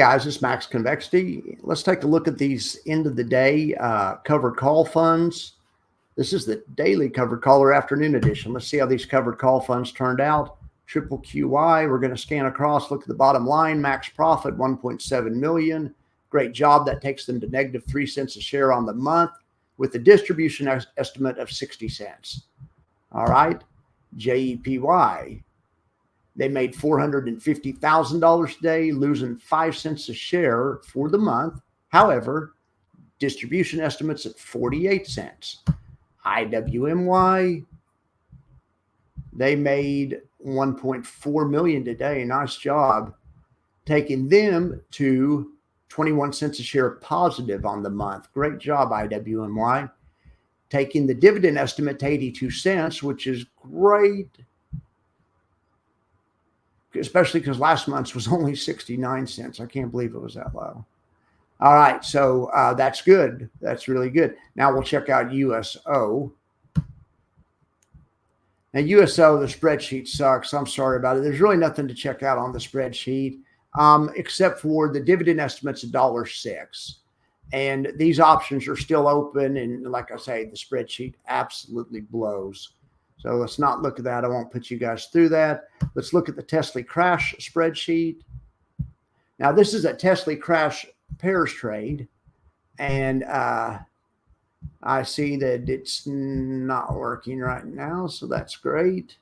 Guys, it's Max Convexity. Let's take a look at these end of the day covered call funds. This is the daily covered caller afternoon edition. Let's see how these covered call funds turned out. Triple QY, we're going to scan across, look at the bottom line, max profit 1.7 million. Great job. That takes them to negative 3 cents a share on the month with a distribution estimate of 60 cents. All right. JEPY. They made $450,000 a day, losing 5 cents a share for the month. However, distribution estimates at 48 cents. IWMY, they made 1.4 million today. Nice job, taking them to 21 cents a share positive on the month. Great job, IWMY. Taking the dividend estimate to 82 cents, which is great, especially because last month's was only 69 cents. I can't believe it was that low. All right, so that's good. That's really good. Now we'll check out USO. Now USO, the spreadsheet sucks. I'm sorry about it. There's really nothing to check out on the spreadsheet except for the dividend estimates $1.06. And these options are still open. And like I say, the spreadsheet absolutely blows. So let's not look at that. I won't put you guys through that. Let's look at the Tesla crash spreadsheet. Now, this is a Tesla crash pairs trade. And I see that it's not working right now. So that's great.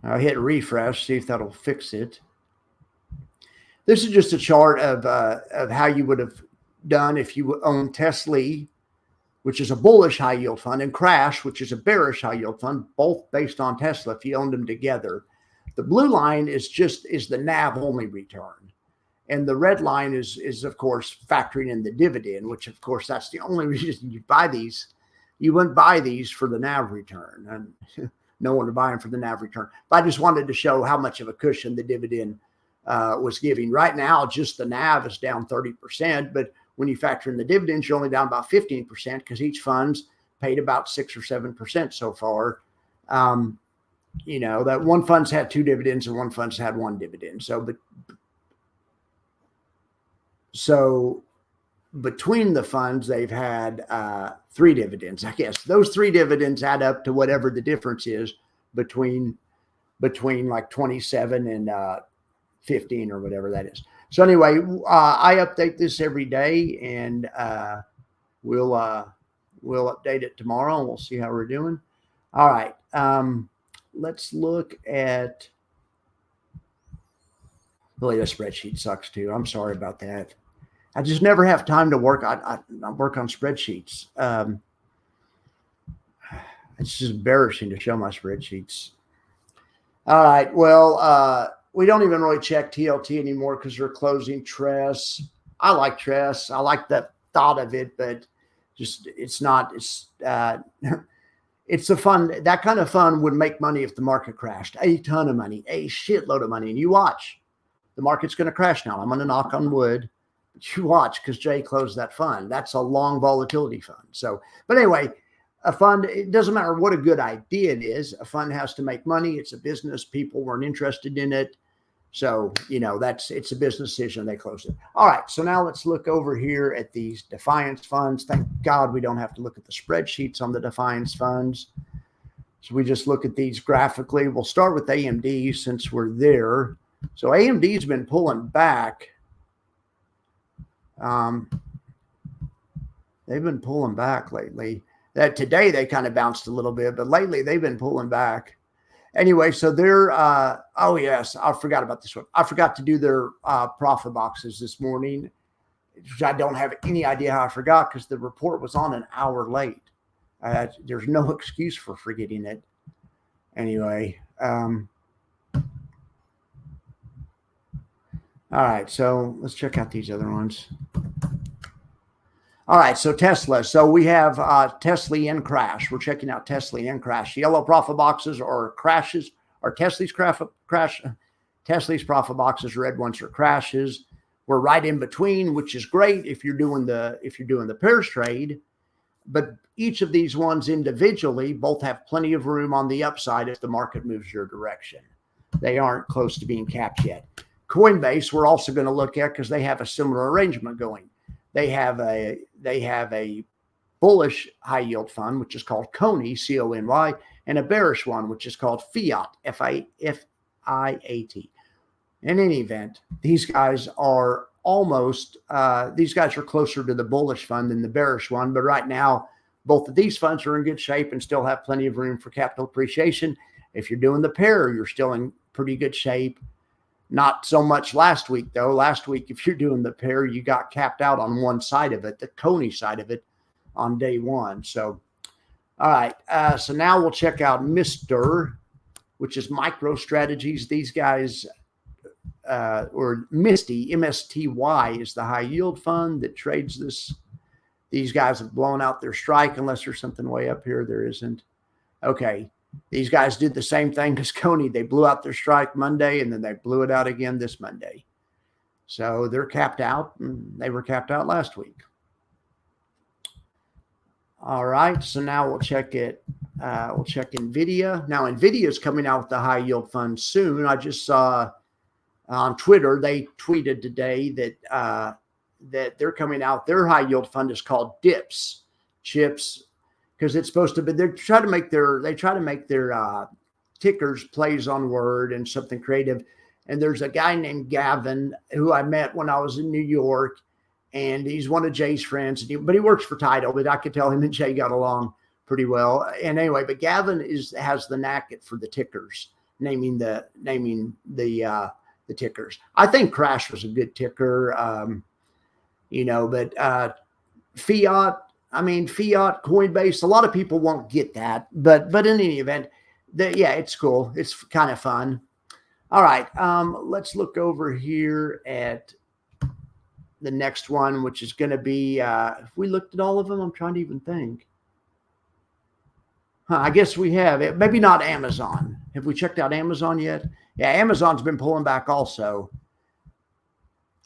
I'll hit refresh, see if that'll fix it. This is just a chart of how you would have done if you own Tesla, which is a bullish high yield fund, and Crash, which is a bearish high yield fund, both based on Tesla if you owned them together. The blue line is the NAV only return. And the red line is of course factoring in the dividend, which of course that's the only reason you buy these. You wouldn't buy these for the NAV return, and no one would buy them for the NAV return. But I just wanted to show how much of a cushion the dividend was giving. Right now, just the NAV is down 30%, but when you factor in the dividends, you're only down about 15% because each fund's paid about 6 or 7% so far. You know, that one fund's had 2 dividends and one fund's had 1 dividend. So between the funds, they've had 3 dividends, I guess. Those 3 dividends add up to whatever the difference is between like 27 and 15 or whatever that is. So anyway, I update this every day, and we'll update it tomorrow, and we'll see how we're doing. All right, let's look at. Really, the spreadsheet sucks too. I'm sorry about that. I just never have time to work. I work on spreadsheets. It's just embarrassing to show my spreadsheets. All right, well. We don't even really check TLT anymore because they're closing Tress. I like Tress. I like the thought of it, but just it's a fund. That kind of fund would make money if the market crashed. A ton of money, a shitload of money. And you watch, the market's going to crash now. I'm going to knock on wood. But you watch because Jay closed that fund. That's a long volatility fund. So, but anyway, a fund, it doesn't matter what a good idea it is. A fund has to make money. It's a business. People weren't interested in it. So, you know, it's a business decision. They closed it. All right. So now let's look over here at these Defiance funds. Thank God we don't have to look at the spreadsheets on the Defiance funds. So we just look at these graphically. We'll start with AMD since we're there. So AMD's been pulling back. They've been pulling back lately. That today they kind of bounced a little bit, but lately they've been pulling back. Anyway, so they're, oh yes, I forgot about this one. I forgot to do their profit boxes this morning, which I don't have any idea how I forgot because the report was on an hour late. There's no excuse for forgetting it. Anyway. All right, so let's check out these other ones. All right, so Tesla. So we have Tesla and Crash. We're checking out Tesla and Crash. Yellow profit boxes are crashes, or Tesla's crash. Tesla's profit boxes, red ones are crashes. We're right in between, which is great if you're doing the pairs trade. but each of these ones individually both have plenty of room on the upside if the market moves your direction. They aren't close to being capped yet. Coinbase, we're also going to look at because they have a similar arrangement going. They have a bullish high yield fund, which is called CONY, CONY, and a bearish one, which is called Fiat, FIAT. In any event, these guys are closer to the bullish fund than the bearish one. But right now, both of these funds are in good shape and still have plenty of room for capital appreciation. If you're doing the pair, you're still in pretty good shape. Not so much last week, though. Last week, if you're doing the pair, you got capped out on one side of it, the CONY side of it, on day one. So, all right. So now we'll check out MSTR, which is MicroStrategies. These guys, or MSTY, MSTY is the high yield fund that trades this. These guys have blown out their strike unless there's something way up here. There isn't. Okay. These guys did the same thing as CONY. They blew out their strike Monday, and then they blew it out again this Monday. So they're capped out, and they were capped out last week. All right. So now we'll check it. We'll check NVIDIA. Now, NVIDIA is coming out with the high yield fund soon. I just saw on Twitter, they tweeted today that that they're coming out. Their high yield fund is called DIPS, chips, because it's supposed to be. They try to make their tickers plays on word and something creative. And there's a guy named Gavin who I met when I was in New York, and he's one of Jay's friends. But he works for Tidal. But I could tell him and Jay got along pretty well. And anyway, but Gavin has the knack for the tickers, naming the tickers. I think Crash was a good ticker. But Fiat, Coinbase, a lot of people won't get that. But in any event, it's cool. It's kind of fun. All right, let's look over here at the next one, which is going to be, if we looked at all of them, I'm trying to even think. I guess we have it. Maybe not Amazon. Have we checked out Amazon yet? Yeah, Amazon's been pulling back also.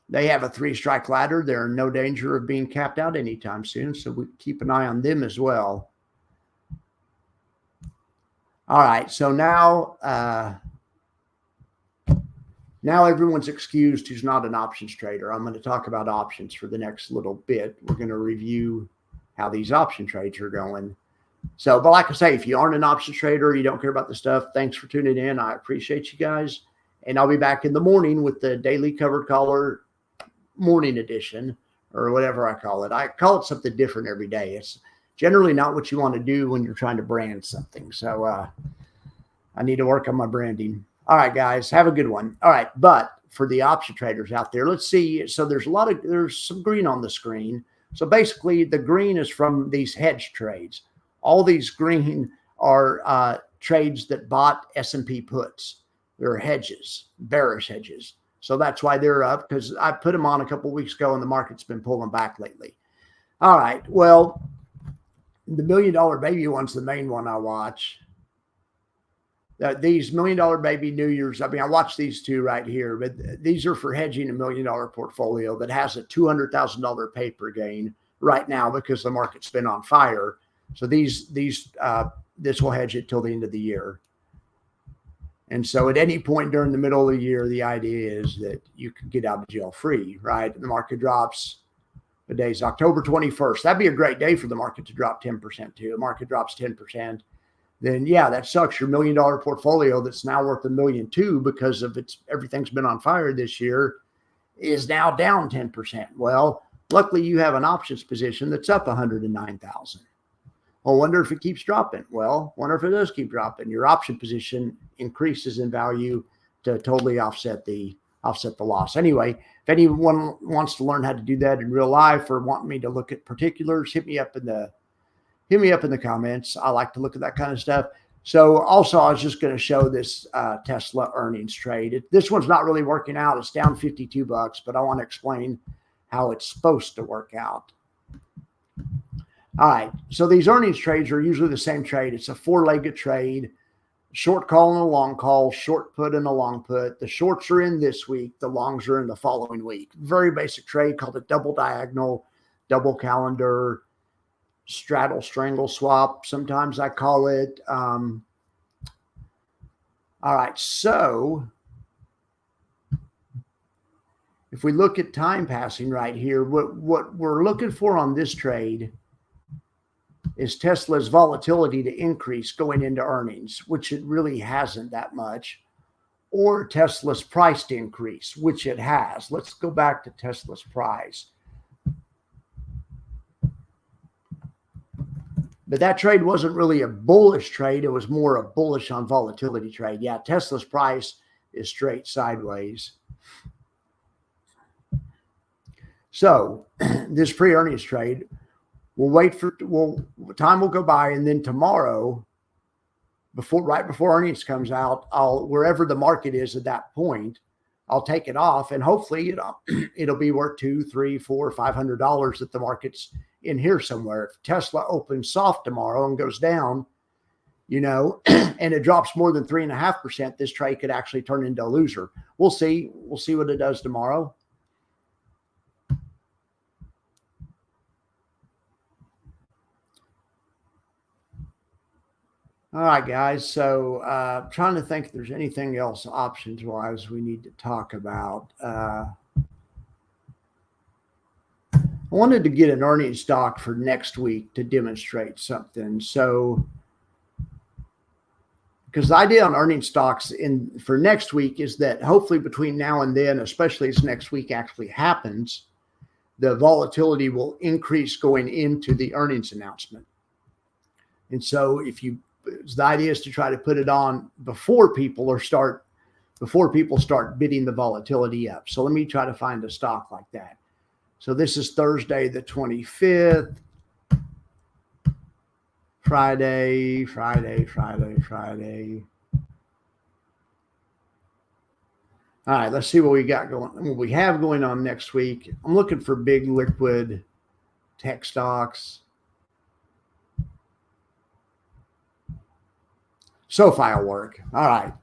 They have a 3-strike ladder. They're in no danger of being capped out anytime soon, so we keep an eye on them as well. All right, so now everyone's excused who's not an options trader. I'm going to talk about options for the next little bit. We're going to review how these option trades are going. So, but like I say, if you aren't an options trader, you don't care about the stuff, thanks for tuning in. I appreciate you guys. And I'll be back in the morning with the daily covered caller morning edition, or whatever I call it. I call it something different every day. It's generally not what you want to do when you're trying to brand something. So I need to work on my branding. All right, guys, have a good one. All right, but for the option traders out there, let's see. So there's some green on the screen. So basically the green is from these hedge trades. All these green are trades that bought S&P puts. They're hedges, bearish hedges. So that's why they're up, because I put them on a couple of weeks ago and the market's been pulling back lately. All right. Well, the $1 Million Baby one's the main one I watch. These $1 Million Baby New Year's, I watch these two right here, but these are for hedging a $1 million portfolio that has a $200,000 paper gain right now because the market's been on fire. So this will hedge it till the end of the year. And so at any point during the middle of the year, the idea is that you can get out of jail free, right? The market drops. The day's October 21st. That'd be a great day for the market to drop 10% too. The market drops 10%. Then yeah, that sucks. Your $1 million portfolio that's now worth $1.2 million because of everything's been on fire this year is now down 10%. Well, luckily you have an options position that's up 109,000. Well, wonder if it keeps dropping. Well, wonder if it does keep dropping. Your option position increases in value to totally offset the loss. Anyway, if anyone wants to learn how to do that in real life or want me to look at particulars, hit me up in the comments. I like to look at that kind of stuff. So also, I was just going to show this Tesla earnings trade. This one's not really working out. It's down $52, but I want to explain how it's supposed to work out. All right, so these earnings trades are usually the same trade. It's a 4-legged trade, short call and a long call, short put and a long put. The shorts are in this week. The longs are in the following week. Very basic trade called a double diagonal, double calendar. straddle strangle swap. Sometimes I call it. All right. So if we look at time passing right here, what we're looking for on this trade is Tesla's volatility to increase going into earnings, which it really hasn't that much, or Tesla's price to increase, which it has. Let's go back to Tesla's price. But that trade wasn't really a bullish trade. It was more a bullish on volatility trade. Yeah, Tesla's price is straight sideways. So this pre-earnings trade, time will go by, and then tomorrow, right before earnings comes out, wherever the market is at that point, I'll take it off, and hopefully it'll be worth $200, $300, $400, $500 at the market's in here somewhere. If Tesla opens soft tomorrow and goes down, and it drops more than 3.5%, this trade could actually turn into a loser. We'll see. We'll see what it does tomorrow. All right, guys. So trying to think if there's anything else options-wise we need to talk about. I wanted to get an earnings stock for next week to demonstrate something. So, because the idea on earnings stocks for next week is that hopefully between now and then, especially as next week actually happens, the volatility will increase going into the earnings announcement. And so the idea is to try to put it on before people start bidding the volatility up. So let me try to find a stock like that. So this is Thursday, the 25th, Friday. All right, let's see what we got going. What we have going on next week. I'm looking for big liquid tech stocks. SoFi will work. All right,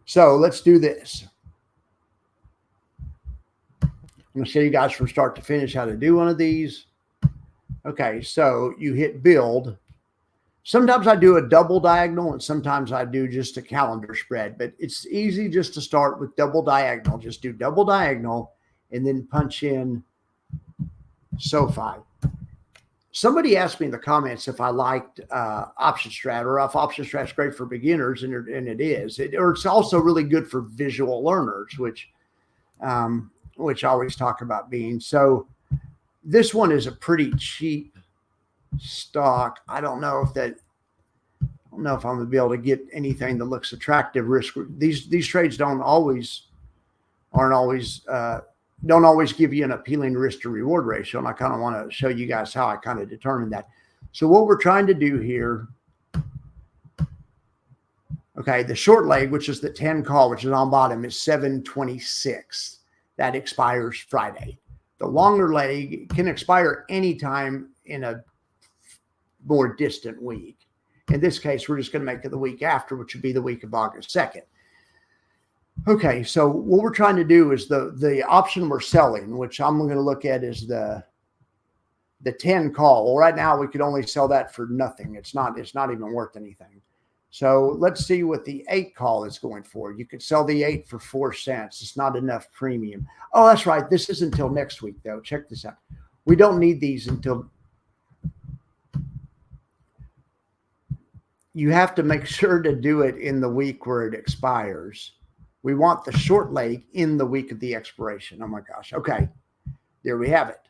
so let's do this. I'm going to show you guys from start to finish how to do one of these. Okay, so you hit build. Sometimes I do a double diagonal and sometimes I do just a calendar spread, but it's easy just to start with double diagonal. Just do double diagonal and then punch in SoFi. Somebody asked me in the comments if I liked OptionStrat, or if OptionStrat's great for beginners, and it is. Or it's also really good for visual learners, which I always talk about being. So this one is a pretty cheap stock. I don't know if I'm going to be able to get anything that looks attractive. These trades don't always give you an appealing risk to reward ratio. And I kind of want to show you guys how I kind of determine that. So what we're trying to do here, okay, the short leg, which is the 10 call, which is on bottom, is 726. That expires Friday. The longer leg can expire anytime in a more distant week. In this case, we're just going to make it the week after, which would be the week of August 2nd. Okay, so what we're trying to do is the option we're selling, which I'm going to look at, is the 10 call. Well, right now we could only sell that for nothing. It's not even worth anything. So let's see what the 8 call is going for. You could sell the 8 for 4 cents. It's not enough premium. Oh, that's right. This is until next week, though. Check this out. We don't need these until. You have to make sure to do it in the week where it expires. We want the short leg in the week of the expiration. Oh my gosh. Okay. There we have it.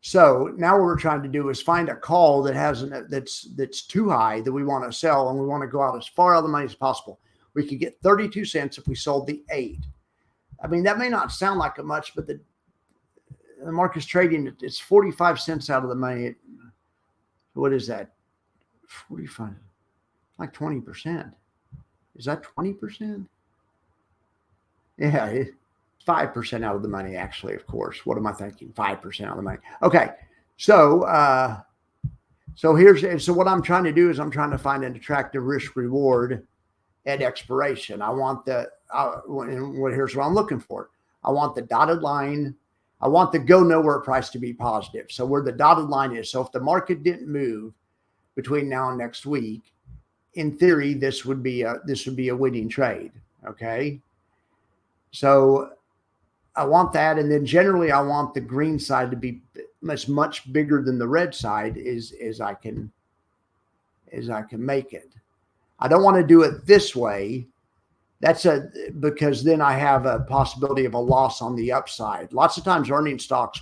So now what we're trying to do is find a call that's too high that we want to sell, and we want to go out as far out of the money as possible. We could get 32 cents if we sold the 8. I mean, that may not sound like much, but the market's trading, it's 45 cents out of the money. What is that? 45, like 20%. Is that 20%? Yeah, 5% out of the money, actually, of course. What am I thinking? 5% out of the money. Okay. So what I'm trying to do is I'm trying to find an attractive risk reward at expiration. I want here's what I'm looking for. I want the dotted line. I want the go nowhere price to be positive. So where the dotted line is. So if the market didn't move between now and next week, in theory, this would be a winning trade. Okay. So I want that. And then generally I want the green side to be much bigger than the red side as I can make it. I don't want to do it this way. Because then I have a possibility of a loss on the upside. Lots of times earning stocks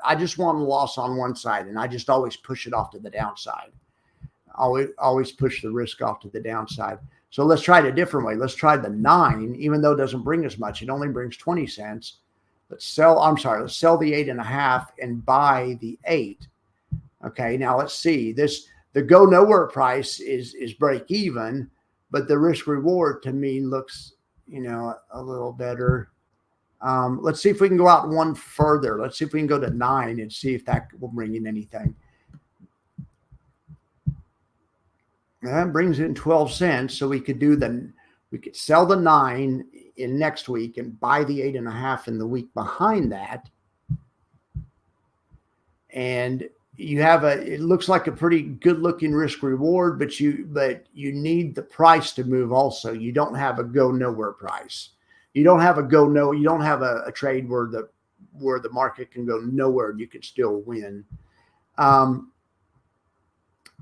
I just want a loss on one side and I just always push it off to the downside. Always push the risk off to the downside. So let's try it a different way. Let's try the 9, even though it doesn't bring as much. It only brings 20 cents. Let's sell the 8.5 and buy the 8. Okay, now let's see. The go nowhere price is break even, but the risk reward to me looks, a little better. Let's see if we can go out one further. Let's see if we can go to 9 and see if that will bring in anything. That brings in 12 cents. So we could sell the 9 in next week and buy the 8.5 in the week behind that. And it looks like a pretty good looking risk reward, but you need the price to move also. You don't have a go nowhere price. You don't have you don't have a trade where the market can go nowhere and you can still win.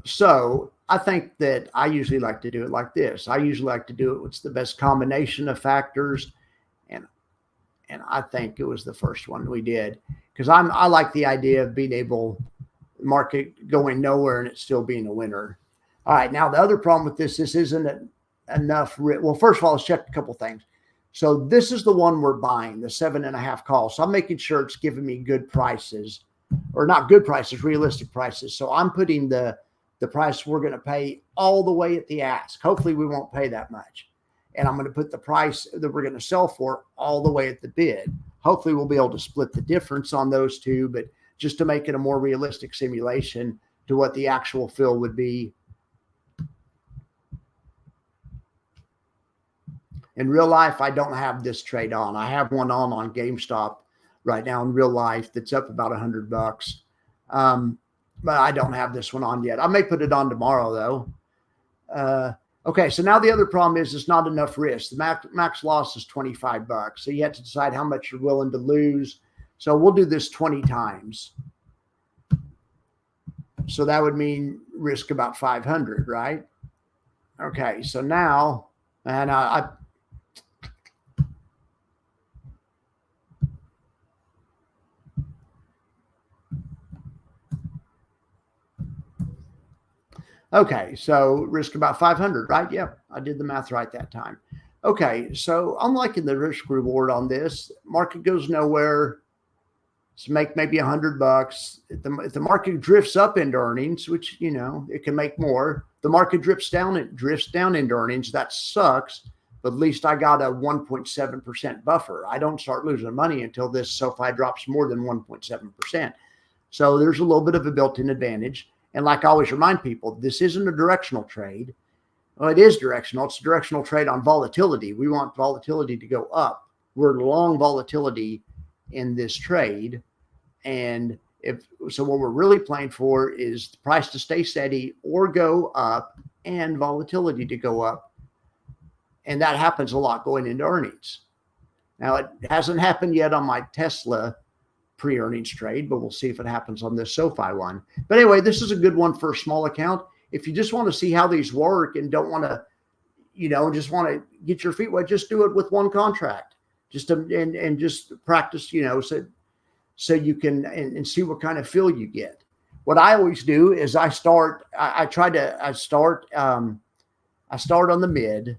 So I think that I usually like to do it like this. I usually like to do it what's the best combination of factors. And I think it was the first one we did because I like the idea of being able market going nowhere and it still being a winner. All right. Now the other problem with this isn't enough. Well, first of all, let's check a couple things. So this is the one we're buying, the 7.5 call. So I'm making sure it's giving me good prices, or not good prices, realistic prices. So I'm putting the price we're going to pay all the way at the ask. Hopefully we won't pay that much. And I'm going to put the price that we're going to sell for all the way at the bid. Hopefully we'll be able to split the difference on those two, but just to make it a more realistic simulation to what the actual fill would be. In real life, I don't have this trade on. I have one on GameStop right now in real life that's up about $100. But I don't have this one on yet. I may put it on tomorrow though. Okay, so now the other problem is it's not enough risk. The max loss is $25. So you have to decide how much you're willing to lose. So we'll do this 20 times. So that would mean risk about 500, right? Okay, so now, and okay, so risk about 500, right? Yep, I did the math right that time. Okay, so I'm liking the risk reward on this. Market goes nowhere. So make maybe $100. If the market drifts up into earnings, which, it can make more. The market drifts down into earnings. That sucks, but at least I got a 1.7% buffer. I don't start losing money until this SoFi drops more than 1.7%. So there's a little bit of a built-in advantage. And like I always remind people, this isn't a directional trade. Well, it is directional. It's a directional trade on volatility. We want volatility to go up. We're long volatility in this trade. And what we're really playing for is the price to stay steady or go up and volatility to go up. And that happens a lot going into earnings. Now, it hasn't happened yet on my Tesla pre-earnings trade, but we'll see if it happens on this SoFi one. But anyway, this is a good one for a small account. If you just want to see how these work and don't want to, just want to get your feet wet, just do it with one contract, just practice, so you can and see what kind of feel you get. What I always do is I start on the mid,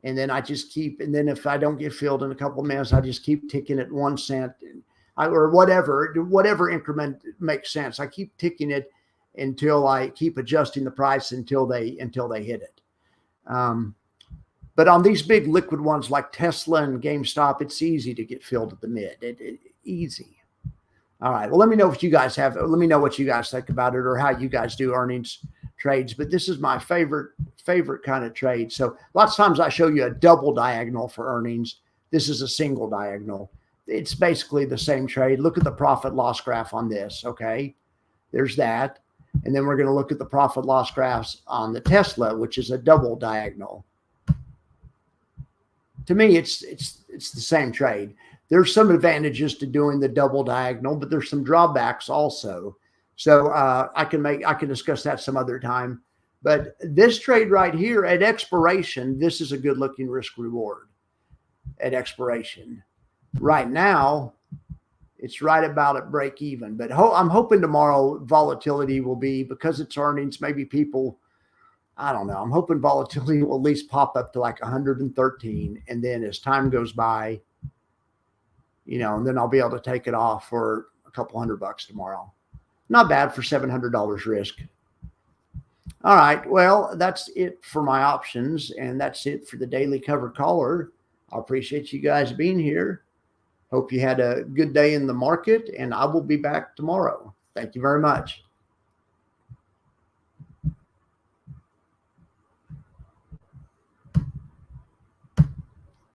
and then I just keep, and then if I don't get filled in a couple of minutes, I just keep ticking it 1 cent or whatever increment makes sense. I keep ticking it until I keep adjusting the price until they hit it. But on these big liquid ones like Tesla and GameStop, it's easy to get filled at the mid. Easy. All right. Well, let me know what you guys think about it or how you guys do earnings trades. But this is my favorite kind of trade. So lots of times I show you a double diagonal for earnings. This is a single diagonal. it's basically the same trade. Look at the profit loss graph on this. Okay. There's that. And then we're going to look at the profit loss graphs on the Tesla, which is a double diagonal. To me, it's the same trade. There's some advantages to doing the double diagonal, but there's some drawbacks also. So I can discuss that some other time. But this trade right here at expiration, this is a good looking risk reward at expiration. Right now, it's right about at break even. But I'm hoping tomorrow volatility will be, because it's earnings, maybe people, I don't know. I'm hoping volatility will at least pop up to like 113. And then as time goes by, and then I'll be able to take it off for a couple $100 tomorrow. Not bad for $700 risk. All right. Well, that's it for my options. And that's it for the daily covered caller. I appreciate you guys being here. Hope you had a good day in the market, and I will be back tomorrow. Thank you very much.